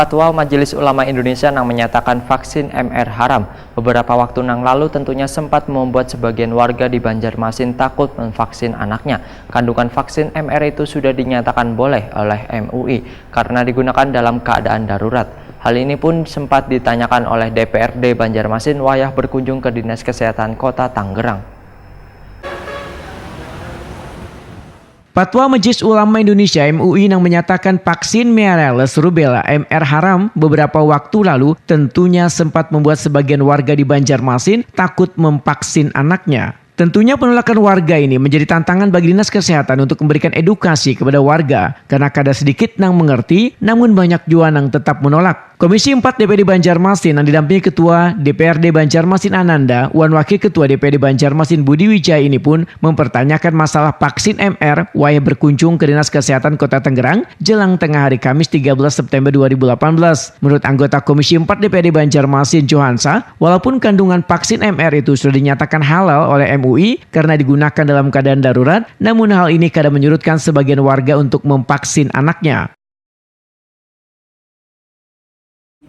Fatwa Majelis Ulama Indonesia yang menyatakan vaksin MR haram. Beberapa waktu yang lalu tentunya sempat membuat sebagian warga di Banjarmasin takut memvaksin anaknya. Kandungan vaksin MR itu sudah dinyatakan boleh oleh MUI karena digunakan dalam keadaan darurat. Hal ini pun sempat ditanyakan oleh DPRD Banjarmasin wayah berkunjung ke Dinas Kesehatan Kota Tangerang. Fatwa Majelis Ulama Indonesia MUI yang menyatakan vaksin Measles Rubella MR haram beberapa waktu lalu tentunya sempat membuat sebagian warga di Banjarmasin takut memvaksin anaknya. Tentunya penolakan warga ini menjadi tantangan bagi Dinas Kesehatan untuk memberikan edukasi kepada warga karena kadang sedikit yang mengerti namun banyak juga yang tetap menolak. Komisi 4 DPD Banjarmasin yang didampingi Ketua DPRD Banjarmasin Ananda, Wan Wakil Ketua DPD Banjarmasin Budi Wijaya ini pun mempertanyakan masalah vaksin MR wayah berkunjung ke Dinas Kesehatan Kota Tangerang jelang tengah hari Kamis 13 September 2018. Menurut anggota Komisi 4 DPD Banjarmasin Johansa, walaupun kandungan vaksin MR itu sudah dinyatakan halal oleh MUI karena digunakan dalam keadaan darurat, namun hal ini kadang menyurutkan sebagian warga untuk memvaksin anaknya.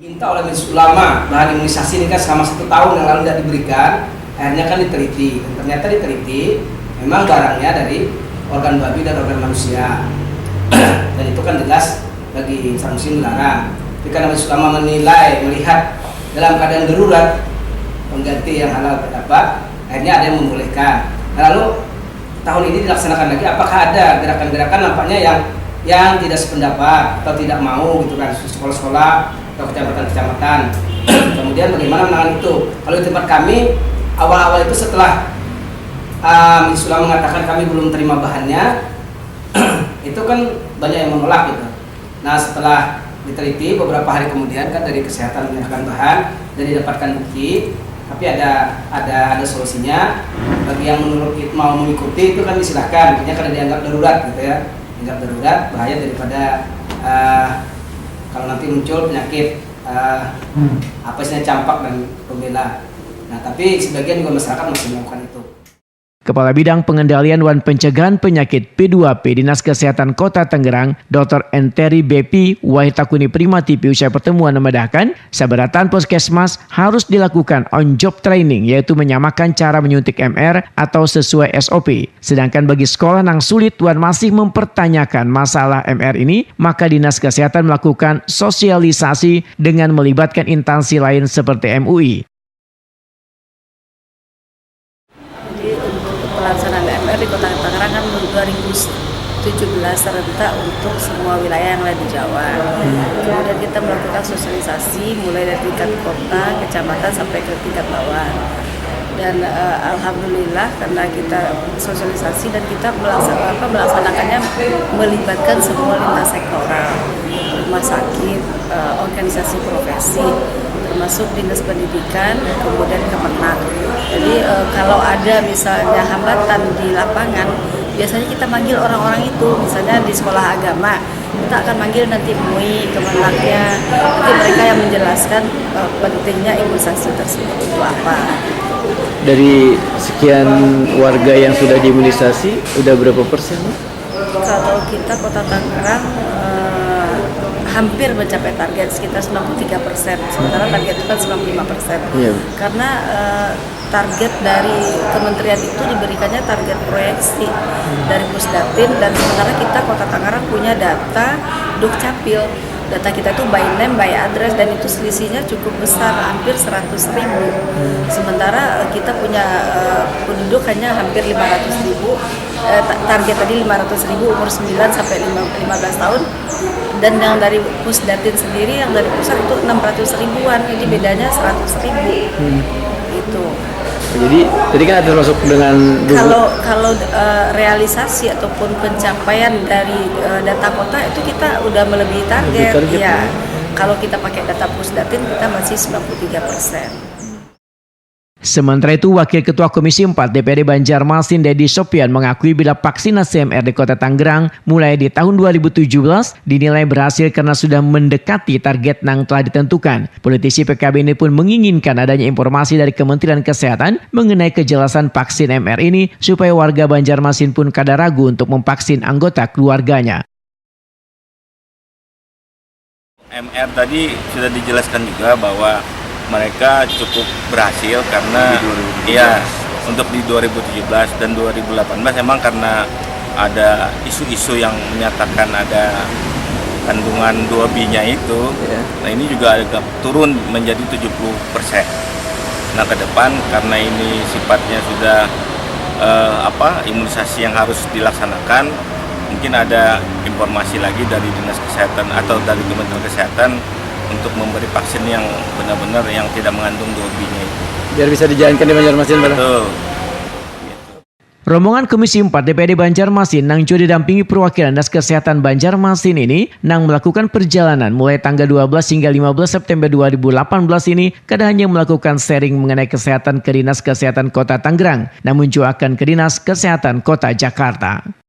Diminta oleh Majelis Ulama bahan imunisasi ini kan selama 1 tahun yang lalu tidak diberikan, akhirnya kan diteliti dan ternyata diteliti memang barangnya dari organ babi dan organ manusia dan itu kan jelas bagi insan muslim dilarang. Tapi karena Majelis Ulama melihat dalam keadaan darurat pengganti yang halal terdapat, akhirnya ada yang membolehkan. Nah, lalu tahun ini dilaksanakan lagi, apakah ada gerakan-gerakan nampaknya yang tidak sependapat atau tidak mau gitu kan, sekolah-sekolah atau kecamatan-kecamatan. Kemudian bagaimana menangani itu? Kalau di tempat kami awal-awal itu setelah Majelis Ulama mengatakan kami belum terima bahannya, itu kan banyak yang menolak gitu. Nah setelah diteliti beberapa hari kemudian kan dari kesehatan menyerahkan bahan dan didapatkan bukti, tapi ada solusinya. Bagi yang mau mengikuti itu kan disilahkan, artinya karena dianggap darurat gitu ya, dianggap darurat bahaya daripada kalau nanti muncul penyakit apa istilahnya campak dan rubella. Nah, tapi sebagian juga masyarakat masih melakukan itu. Kepala Bidang Pengendalian dan Pencegahan Penyakit P2P Dinas Kesehatan Kota Tangerang, Dr. Enteri BP Wahitakuni Primatipi usai pertemuan memedahkan sabaratan puskesmas harus dilakukan on-job training yaitu menyamakan cara menyuntik MR atau sesuai SOP. Sedangkan bagi sekolah yang sulit dan masih mempertanyakan masalah MR ini, maka Dinas Kesehatan melakukan sosialisasi dengan melibatkan instansi lain seperti MUI. Pelaksanaan MR di Kota Tangerang kan 2017 serentak untuk semua wilayah yang ada di Jawa. Kemudian kita melakukan sosialisasi mulai dari tingkat kota, kecamatan sampai ke tingkat bawah. Dan alhamdulillah karena kita sosialisasi dan kita melaksanakannya melibatkan semua lintas sektoral, rumah sakit, organisasi profesi, termasuk dinas pendidikan, kemudian Kemenak. Jadi kalau ada misalnya hambatan di lapangan, biasanya kita manggil orang-orang itu, misalnya di sekolah agama, kita akan manggil nanti MUI, Kemenaknya, nanti mereka yang menjelaskan pentingnya imunisasi tersebut itu apa. Dari sekian warga yang sudah diimunisasi, udah berapa persen? Kalau kita Kota Tangerang hampir mencapai target sekitar 93%, sementara target itu kan 95%. Iya. Karena target dari kementerian itu diberikannya target proyeksi dari Pusdatin, dan sementara kita Kota Tangerang punya data Dukcapil. Data kita itu by name, by address, dan itu selisihnya cukup besar, hampir 100.000. Sementara kita punya penduduk hanya hampir 500.000. Target tadi 500.000 umur 9 sampai 15 tahun. Dan yang dari Pusdatin sendiri, yang dari pusat itu 600.000-an, jadi bedanya 100.000. Itu. Jadi kan ada masuk dengan kalau realisasi ataupun pencapaian dari data kota itu kita udah melebihi target. Ya. Kalau kita pakai data Pusdatin kita masih 93%. Sementara itu, Wakil Ketua Komisi 4 DPD Banjarmasin Dedi Sopian mengakui bila vaksinasi MR di Kota Tangerang mulai di tahun 2017 dinilai berhasil karena sudah mendekati target yang telah ditentukan. Politisi PKB ini pun menginginkan adanya informasi dari Kementerian Kesehatan mengenai kejelasan vaksin MR ini supaya warga Banjarmasin pun kada ragu untuk memvaksin anggota keluarganya. MR tadi sudah dijelaskan juga bahwa mereka cukup berhasil karena untuk di 2017 dan 2018 memang karena ada isu-isu yang menyatakan ada kandungan 2B-nya itu. Nah ini juga agak turun menjadi 70%. Nah ke depan karena ini sifatnya sudah imunisasi yang harus dilaksanakan, mungkin ada informasi lagi dari Dinas Kesehatan atau dari Kementerian Kesehatan untuk memberi vaksin yang benar-benar yang tidak mengandung 2B-nya itu. Biar bisa dijalankan di Banjarmasin, Pak. Betul. Rombongan Komisi 4 DPRD Banjarmasin nang juga didampingi perwakilan Dinas Kesehatan Banjarmasin ini nang melakukan perjalanan mulai tanggal 12 hingga 15 September 2018 ini kada hanya melakukan sharing mengenai kesehatan ke Dinas Kesehatan Kota Tangerang, namun juga akan ke Dinas Kesehatan Kota Jakarta.